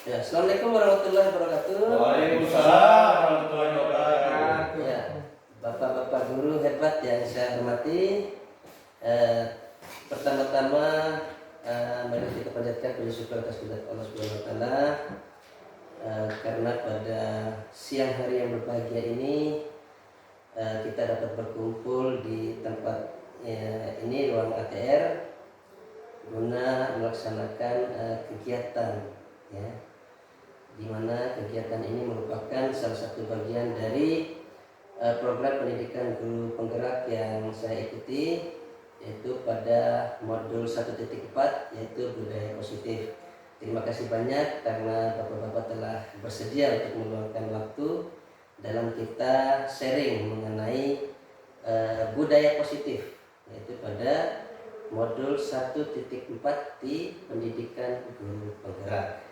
Ya, Assalamualaikum warahmatullahi wabarakatuh. Waalaikumsalam warahmatullahi wabarakatuh. Ya, Bapak-bapak guru hebat yang saya hormati, pertama-tama mari kita panjatkan puji syukur atas kehadirat Allah Subhanahu wa taala karena pada siang hari yang berbahagia ini kita dapat berkumpul di tempat ini ruang ATR guna melaksanakan kegiatan, ya, di mana kegiatan ini merupakan salah satu bagian dari program pendidikan guru penggerak yang saya ikuti, yaitu pada modul 1.4 yaitu budaya positif. Terima kasih banyak karena bapak-bapak telah bersedia untuk meluangkan waktu dalam kita sharing mengenai budaya positif, yaitu pada modul 1.4 di pendidikan guru penggerak.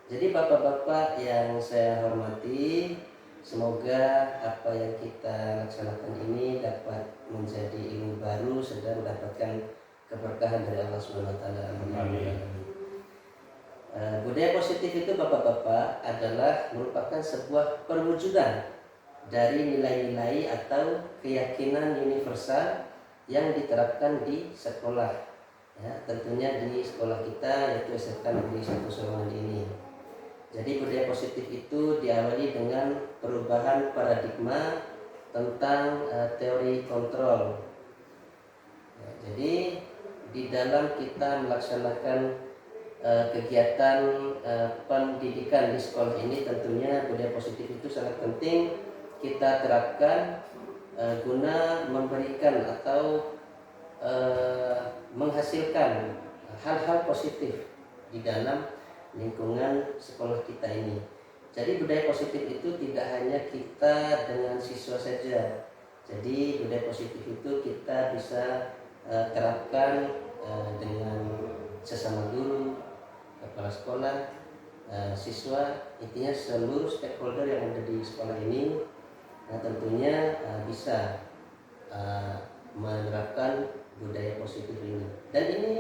Jadi bapak-bapak yang saya hormati, semoga apa yang kita laksanakan ini dapat menjadi ilmu baru dan mendapatkan keberkahan dari Allah Subhanahu wa taala. Budaya positif itu bapak-bapak adalah merupakan sebuah perwujudan dari nilai-nilai atau keyakinan universal yang diterapkan di sekolah, ya, tentunya di sekolah kita yaitu SMK Negeri 1 Soloman ini. Jadi budaya positif itu diawali dengan perubahan paradigma tentang teori kontrol. Ya, jadi di dalam kita melaksanakan kegiatan pendidikan di sekolah ini, tentunya budaya positif itu sangat penting kita terapkan guna memberikan atau menghasilkan hal-hal positif di dalam lingkungan sekolah kita ini. Jadi budaya positif itu tidak hanya kita dengan siswa saja. Jadi budaya positif itu kita bisa terapkan dengan sesama guru, kepala sekolah, siswa, intinya seluruh stakeholder yang ada di sekolah ini. Nah, tentunya bisa menerapkan budaya positif ini. Dan ini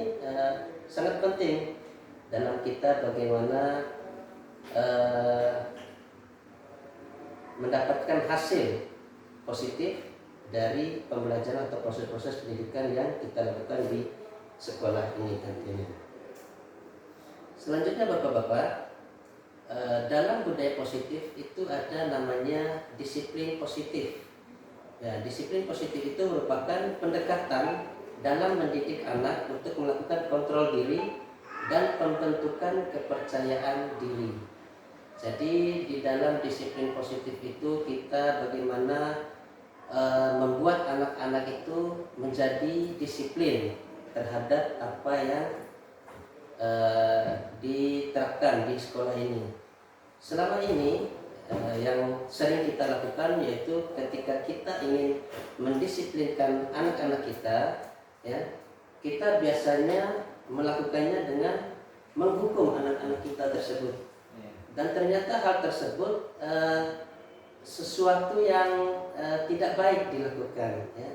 sangat penting dalam kita bagaimana mendapatkan hasil positif dari pembelajaran atau proses-proses pendidikan yang kita lakukan di sekolah ini tentunya. Selanjutnya bapak-bapak, dalam budaya positif itu ada namanya disiplin positif. Ya, disiplin positif itu merupakan pendekatan dalam mendidik anak untuk melakukan kontrol diri dan pembentukan kepercayaan diri. Jadi di dalam disiplin positif itu kita bagaimana membuat anak-anak itu menjadi disiplin terhadap apa yang diterapkan di sekolah ini. Selama ini yang sering kita lakukan yaitu ketika kita ingin mendisiplinkan anak-anak kita, ya, kita biasanya melakukannya dengan menghukum anak-anak kita tersebut. Dan ternyata hal tersebut sesuatu yang tidak baik dilakukan, ya,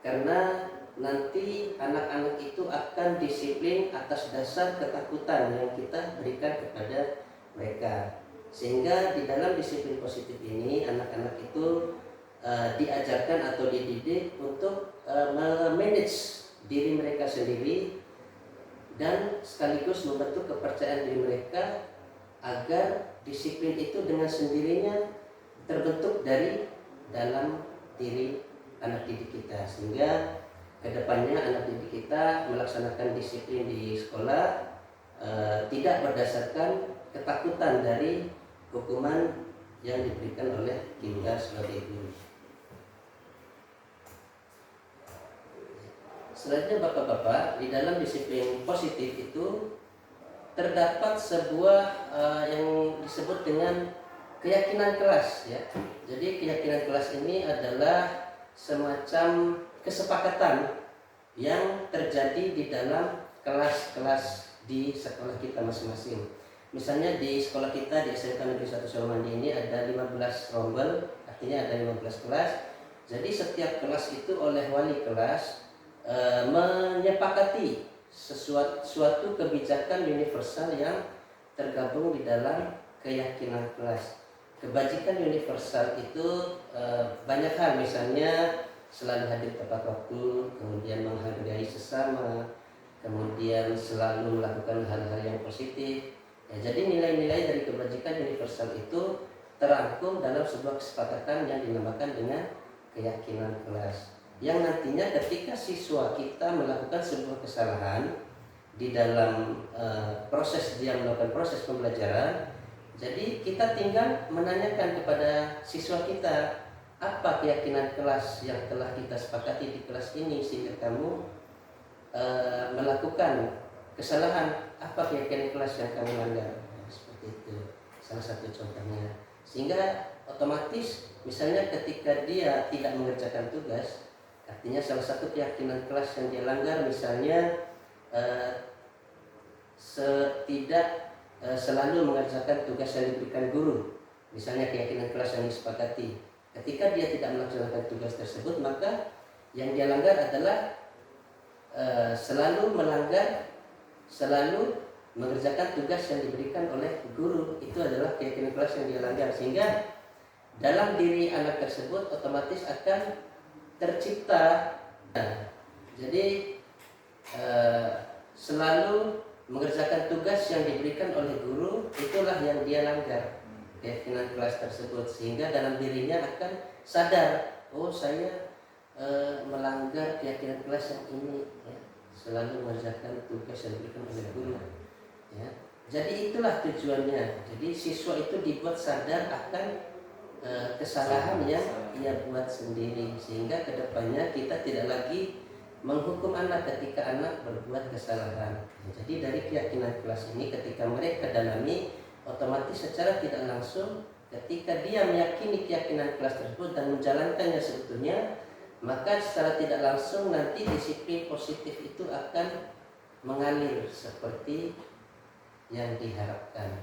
karena nanti anak-anak itu akan disiplin atas dasar ketakutan yang kita berikan kepada mereka. Sehingga di dalam disiplin positif ini anak-anak itu diajarkan atau dididik untuk memanage diri mereka sendiri dan sekaligus membentuk kepercayaan diri mereka agar disiplin itu dengan sendirinya terbentuk dari dalam diri anak didik kita, sehingga kedepannya anak didik kita melaksanakan disiplin di sekolah tidak berdasarkan ketakutan dari hukuman yang diberikan oleh kita sebagai guru. Selanjutnya bapak-bapak, di dalam disiplin positif itu terdapat sebuah yang disebut dengan keyakinan kelas, ya. Jadi keyakinan kelas ini adalah semacam kesepakatan yang terjadi di dalam kelas-kelas di sekolah kita masing-masing. Misalnya di sekolah kita di SMK Negeri 1 Soloman ini ada 15 rombel, artinya ada 15 kelas. Jadi setiap kelas itu oleh wali kelas menyepakati suatu kebijakan universal yang tergabung di dalam keyakinan kelas. Kebajikan universal itu banyak hal, misalnya selalu hadir tepat waktu, kemudian menghargai sesama, kemudian selalu melakukan hal-hal yang positif. Ya, jadi nilai-nilai dari kebajikan universal itu terangkum dalam sebuah kesepakatan yang dinamakan dengan keyakinan kelas. Yang nantinya ketika siswa kita melakukan sebuah kesalahan di dalam proses dia melakukan proses pembelajaran, jadi kita tinggal menanyakan kepada siswa kita, apa keyakinan kelas yang telah kita sepakati di kelas ini sehingga kamu melakukan kesalahan, apa keyakinan kelas yang kamu langgar. Seperti itu salah satu contohnya. Sehingga otomatis misalnya ketika dia tidak mengerjakan tugas, artinya salah satu keyakinan kelas yang dia langgar, misalnya selalu mengerjakan tugas yang diberikan guru, misalnya keyakinan kelas yang disepakati. Ketika dia tidak melaksanakan tugas tersebut, maka yang dia langgar adalah selalu mengerjakan tugas yang diberikan oleh guru. Itu adalah keyakinan kelas yang dia langgar, sehingga dalam diri anak tersebut otomatis akan tercipta. Jadi selalu mengerjakan tugas yang diberikan oleh guru, itulah yang dia langgar, keyakinan kelas tersebut, sehingga dalam dirinya akan sadar, oh saya melanggar keyakinan kelas yang ini, ya. Selalu mengerjakan tugas yang diberikan oleh guru, ya. Jadi itulah tujuannya. Jadi siswa itu dibuat sadar akan kesalahan yang ia buat sendiri, sehingga kedepannya kita tidak lagi menghukum anak ketika anak berbuat kesalahan. Jadi dari keyakinan kelas ini ketika mereka dalami, otomatis secara tidak langsung ketika dia meyakini keyakinan kelas tersebut dan menjalankannya sebetulnya, maka secara tidak langsung nanti disiplin positif itu akan mengalir seperti yang diharapkan.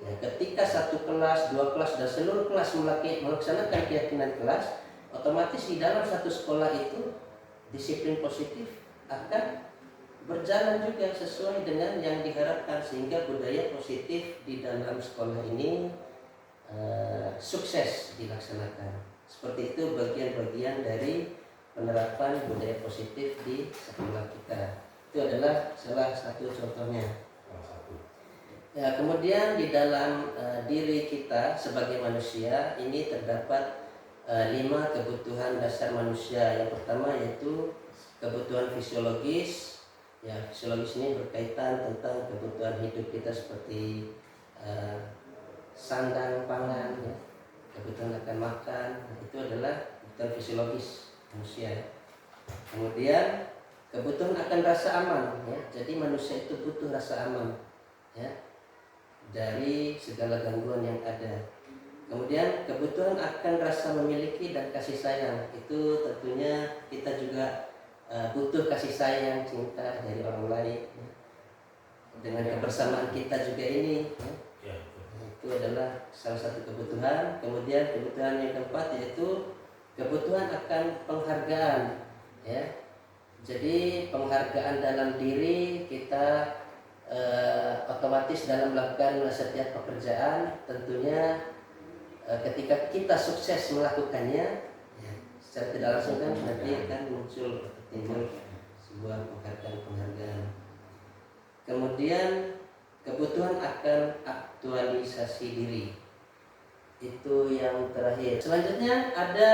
Ya, ketika satu kelas, dua kelas, dan seluruh kelas melaksanakan keyakinan kelas, otomatis di dalam satu sekolah itu disiplin positif akan berjalan juga sesuai dengan yang diharapkan, sehingga budaya positif di dalam sekolah ini sukses dilaksanakan. Seperti itu bagian-bagian dari penerapan budaya positif di sekolah kita. Itu adalah salah satu contohnya. Ya, kemudian di dalam diri kita sebagai manusia ini terdapat 5 kebutuhan dasar manusia. Yang pertama yaitu kebutuhan fisiologis. Ya, fisiologis ini berkaitan tentang kebutuhan hidup kita seperti sandang, pangan, ya. Kebutuhan akan makan, itu adalah kebutuhan fisiologis manusia. Kemudian kebutuhan akan rasa aman, ya. Jadi manusia itu butuh rasa aman, ya, dari segala gangguan yang ada. Kemudian kebutuhan akan rasa memiliki dan kasih sayang, itu tentunya kita juga butuh kasih sayang, cinta dari orang lain, ya. Dengan kebersamaan kita juga ini, ya. Itu adalah salah satu kebutuhan. Kemudian kebutuhan yang keempat yaitu kebutuhan akan penghargaan, ya. Jadi penghargaan dalam diri kita otomatis dalam melakukan setiap pekerjaan, tentunya ketika kita sukses melakukannya, ya, secara tidak langsung kan nanti akan timbul sebuah penghargaan. Kemudian kebutuhan akan aktualisasi diri, itu yang terakhir. Selanjutnya ada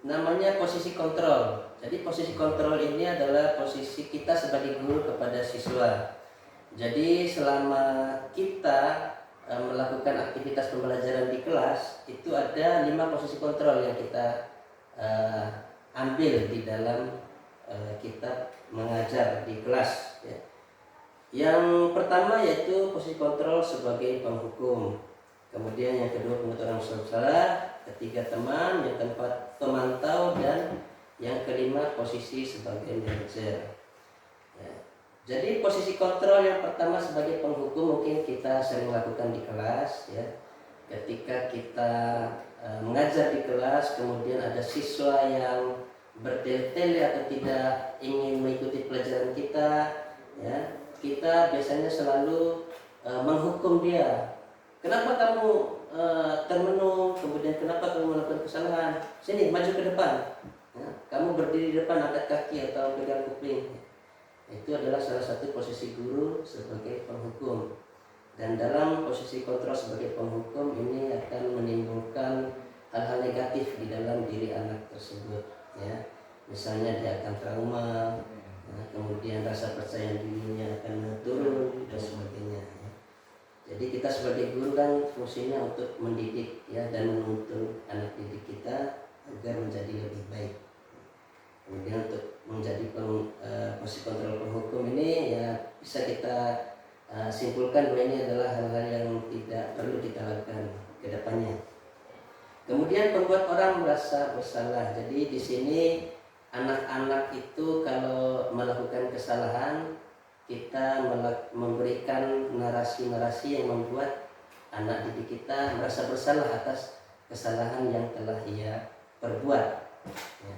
namanya posisi kontrol. Jadi posisi kontrol ini adalah posisi kita sebagai guru kepada siswa. Jadi selama kita melakukan aktivitas pembelajaran di kelas, itu ada 5 posisi kontrol yang kita ambil di dalam kita mengajar di kelas, ya. Yang pertama yaitu posisi kontrol sebagai penghukum. Kemudian yang kedua pengetahuan masalah, ketiga teman, yang keempat pemantau, dan yang kelima posisi sebagai manajer. Ya. Jadi posisi kontrol yang pertama sebagai penghukum mungkin kita sering lakukan di kelas, ya. Ketika kita mengajar di kelas, kemudian ada siswa yang bertele-tele atau tidak ingin mengikuti pelajaran kita, ya. Kita biasanya selalu menghukum dia. Kenapa kamu termenung, kemudian kenapa kamu melakukan kesalahan? Sini, maju ke depan. Ya, kamu berdiri di depan, angkat kaki atau pegang kuping. Itu adalah salah satu posisi guru sebagai penghukum. Dan dalam posisi kontrol sebagai penghukum ini akan menimbulkan hal-hal negatif di dalam diri anak tersebut. Ya, misalnya dia akan trauma, ya, kemudian rasa percaya dirinya akan turun dan sebagainya. Ya. Jadi kita sebagai guru kan fungsinya untuk mendidik ya dan menuntun anak didik kita agar menjadi lebih baik. Kemudian untuk menjadi posisi kontrol penghukum ini ya bisa kita simpulkan bahwa ini adalah hal-hal yang tidak perlu kita lakukan ke depannya. Kemudian membuat orang merasa bersalah. Jadi di sini anak-anak itu kalau melakukan kesalahan kita memberikan narasi-narasi yang membuat anak didik kita merasa bersalah atas kesalahan yang telah ia perbuat. Ya.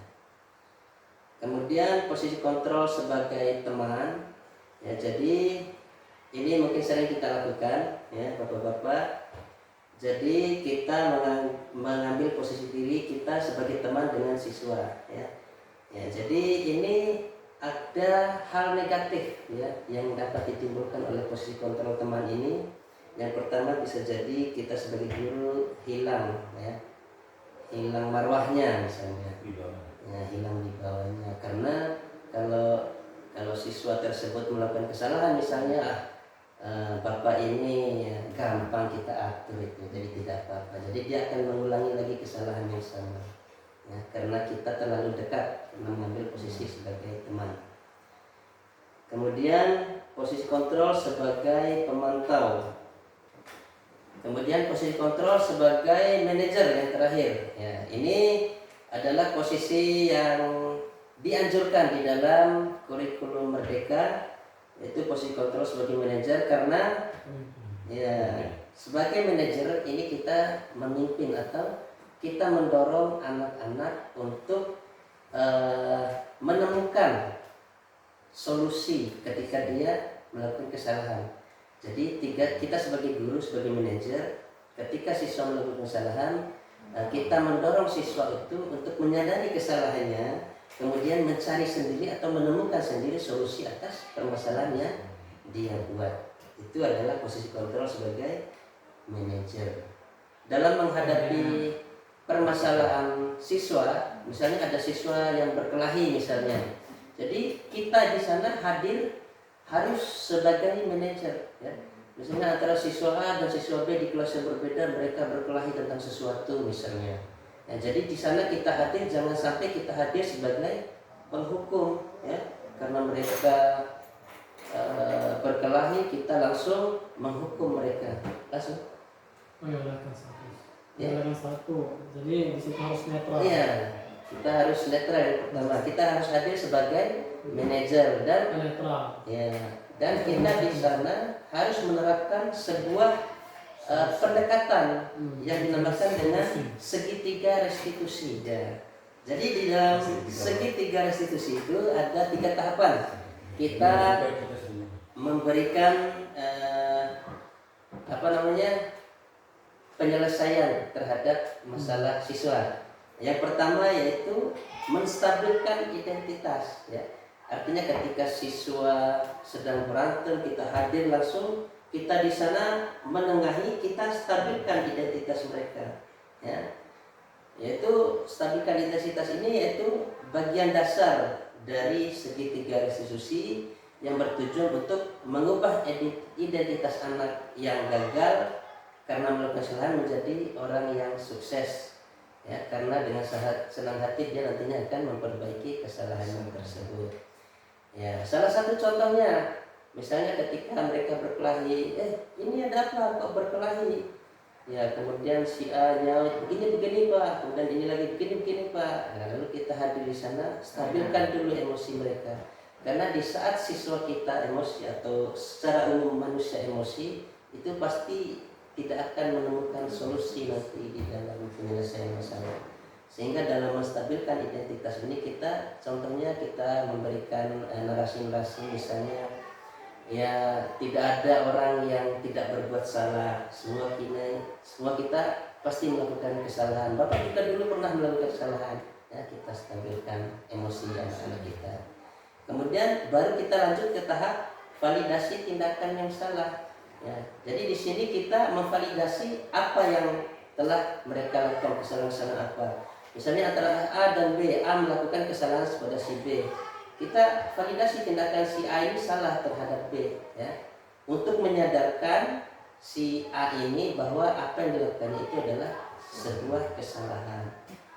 Kemudian posisi kontrol sebagai teman. Ya, jadi ini mungkin sering kita lakukan ya bapak-bapak. Jadi kita mengambil posisi diri kita sebagai teman dengan siswa ya. Ya, jadi ini ada hal negatif ya yang dapat ditimbulkan oleh posisi kontrol teman ini. Yang pertama bisa jadi kita sebagai guru hilang ya. Hilang marwahnya misalnya. Ya, hilang di bawahnya karena kalau siswa tersebut melakukan kesalahan misalnya bapak ini ya, gampang kita atur itu jadi tidak apa-apa, jadi dia akan mengulangi lagi kesalahan yang sama ya, karena kita terlalu dekat mengambil posisi sebagai teman. Kemudian posisi kontrol sebagai pemantau, kemudian posisi kontrol sebagai manajer yang terakhir ya, ini adalah posisi yang dianjurkan di dalam kurikulum Merdeka, yaitu posisi kontrol sebagai manajer karena ya sebagai manajer ini kita memimpin atau kita mendorong anak-anak untuk menemukan solusi ketika dia melakukan kesalahan. Jadi kita sebagai guru, sebagai manajer, ketika siswa melakukan kesalahan, kita mendorong siswa itu untuk menyadari kesalahannya, kemudian mencari sendiri atau menemukan sendiri solusi atas permasalahan yang dia buat. Itu adalah posisi kontrol sebagai manajer. Dalam menghadapi permasalahan siswa, misalnya ada siswa yang berkelahi misalnya, jadi kita di sana hadir harus sebagai manajer. Ya. Misalnya antara siswa A dan siswa B di kelas yang berbeda, mereka berkelahi tentang sesuatu misalnya. Nah, jadi di sana kita hadir, jangan sampai kita hadir sebagai penghukum, ya, karena mereka berkelahi kita langsung menghukum mereka langsung. Menyalahkan satu. Jadi di situ harus netral. Iya, kita harus netral yang pertama. Kita harus hadir sebagai manajer dan netral. Ya, dan kita di sana harus menerapkan sebuah pendekatan yang dinamakan dengan segitiga restitusi ya. Jadi di dalam segitiga restitusi itu ada 3 tahapan. Kita memberikan penyelesaian terhadap masalah siswa. Yang pertama yaitu menstabilkan identitas ya. Artinya ketika siswa sedang berantem kita hadir langsung, kita di sana menengahi, kita stabilkan identitas mereka ya. Yaitu stabilkan identitas ini yaitu bagian dasar dari segitiga restitusi yang bertujuan untuk mengubah identitas anak yang gagal karena melakukan kesalahan menjadi orang yang sukses ya, karena dengan senang hati dia nantinya akan memperbaiki kesalahan tersebut ya. Salah satu contohnya misalnya ketika mereka berkelahi, ini ada apa kok berkelahi ya, kemudian si A nyaut begini pak, kemudian ini lagi begini pak. Nah, lalu kita hadir di sana, stabilkan dulu emosi mereka, karena di saat siswa kita emosi atau secara umum manusia emosi itu pasti tidak akan menemukan solusi nanti di dalam penyelesaian masalah. Sehingga dalam menstabilkan identitas ini kita contohnya kita memberikan narasi-narasi misalnya ya tidak ada orang yang tidak berbuat salah. Semua kita pasti melakukan kesalahan. Bapak kita dulu pernah melakukan kesalahan. Ya, kita stabilkan emosi anak-anak kita. Kemudian baru kita lanjut ke tahap validasi tindakan yang salah. Ya, jadi di sini kita memvalidasi apa yang telah mereka lakukan, kesalahan-kesalahan apa. Misalnya antara A dan B, A melakukan kesalahan kepada si B. Kita validasi tindakan si A ini salah terhadap B, ya. Untuk menyadarkan si A ini bahwa apa yang dilakukannya itu adalah sebuah kesalahan.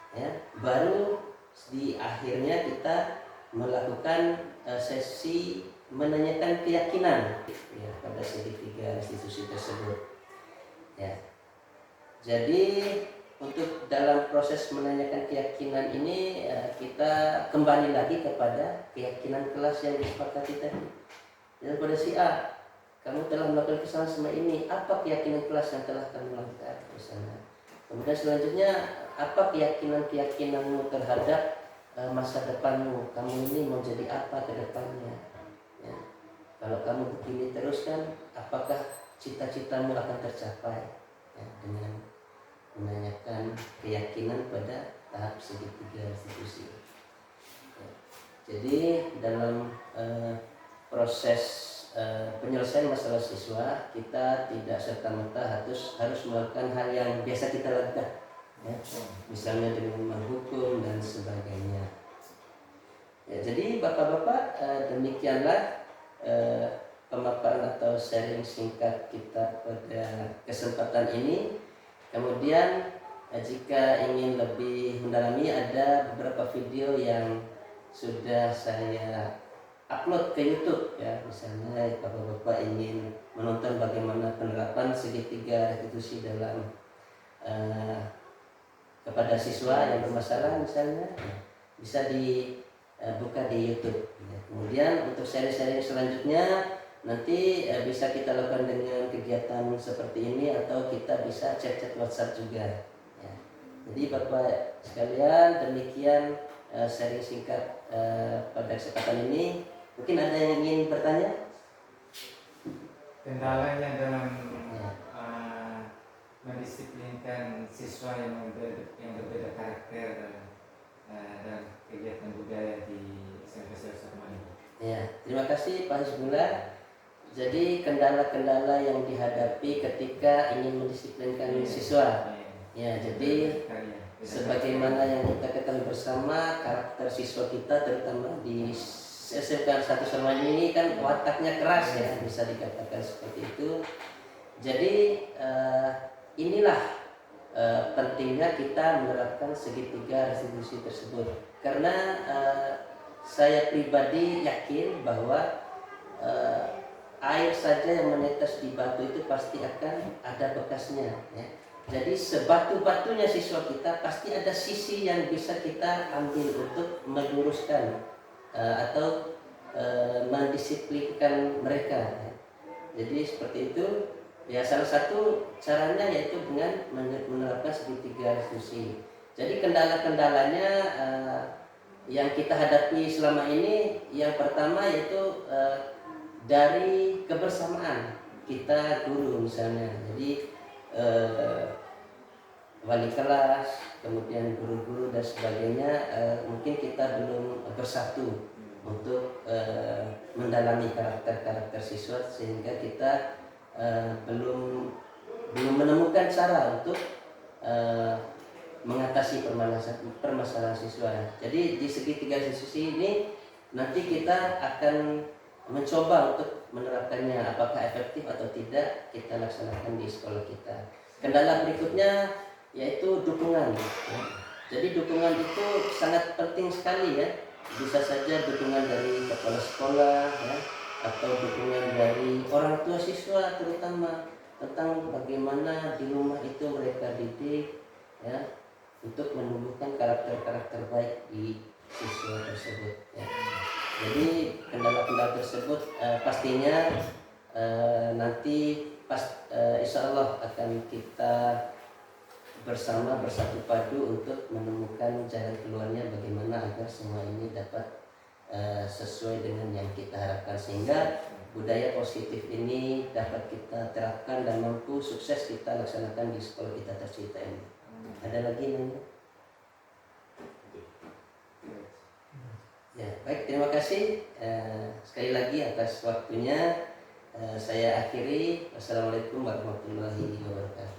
Ya, baru di akhirnya kita melakukan sesi menanyakan keyakinan ya, pada segitiga institusi tersebut. Ya. Jadi untuk dalam proses menanyakan keyakinan ini kita kembali lagi kepada keyakinan kelas yang disepakati tadi. Dan pada si A, kamu telah melakukan kesalahan sama ini, apa keyakinan kelas yang telah kamu lakukan di sana? Kemudian selanjutnya, apa keyakinanmu terhadap masa depanmu? Kamu ini mau jadi apa ke depannya? Ya. Kalau kamu begini terus kan, apakah cita-citamu akan tercapai? Ya, dengan menanyakan keyakinan pada tahap segitiga institusi. Ya. Jadi dalam proses penyelesaian masalah siswa, kita tidak serta-merta harus melakukan hal yang biasa kita lakukan, ya. Misalnya dengan menghukum dan sebagainya. Ya, jadi bapak-bapak, demikianlah pemaparan atau sharing singkat kita pada kesempatan ini. Kemudian jika ingin lebih mendalami, ada beberapa video yang sudah saya upload ke YouTube, ya. Misalnya bapak-bapak ingin menonton bagaimana penerapan segitiga restitusi dalam kepada siswa yang bermasalah misalnya, bisa dibuka di YouTube. Kemudian untuk seri-seri selanjutnya nanti bisa kita lakukan dengan kegiatan seperti ini, atau kita bisa chat-chat WhatsApp juga, ya. Jadi bapak sekalian, demikian sharing singkat pada kesempatan ini. Mungkin ada yang ingin bertanya? Kendalanya dalam mendisiplinkan siswa yang berbeda karakter dan kegiatan budaya di SMP Sarmani. Ya, terima kasih Pak Hizbullah. Jadi kendala-kendala yang dihadapi ketika ingin mendisiplinkan siswa. Ya, jadi sebagaimana yang kita ketahui bersama, karakter siswa kita terutama di SMK 1 Sarmani ini kan wataknya keras, ya, bisa dikatakan seperti itu. Jadi inilah pentingnya kita menerapkan segitiga restitusi tersebut, karena saya pribadi yakin bahwa air saja yang menetes di batu itu pasti akan ada bekasnya, ya. Jadi sebatu-batunya siswa kita pasti ada sisi yang bisa kita ambil untuk meluruskan atau mendisiplinkan mereka, ya. Jadi seperti itu, ya. Salah satu caranya yaitu dengan menerapkan segitiga restitusi. Jadi kendala-kendalanya yang kita hadapi selama ini, yang pertama yaitu dari kebersamaan kita guru misalnya. Jadi wali kelas, kemudian guru-guru dan sebagainya, mungkin kita belum bersatu untuk mendalami karakter-karakter siswa, sehingga kita belum menemukan cara untuk mengatasi permasalahan siswa. Jadi di segitiga institusi ini nanti kita akan mencoba untuk menerapkannya, apakah efektif atau tidak kita laksanakan di sekolah kita. Kendala berikutnya yaitu dukungan, ya. Jadi dukungan itu sangat penting sekali, ya. Bisa saja dukungan dari kepala sekolah, ya, atau dukungan dari orang tua siswa, terutama tentang bagaimana di rumah itu mereka didik, ya, untuk menumbuhkan karakter-karakter baik di siswa tersebut, ya. Jadi kendala-kendala tersebut pastinya nanti insya Allah akan kita bersatu padu untuk menemukan jalan keluarnya, bagaimana agar semua ini dapat sesuai dengan yang kita harapkan, sehingga budaya positif ini dapat kita terapkan dan mampu sukses kita laksanakan di sekolah kita tercinta ini. Ada lagi nanya? Ya, baik, terima kasih sekali lagi atas waktunya. Saya akhiri. Wassalamualaikum warahmatullahi wabarakatuh.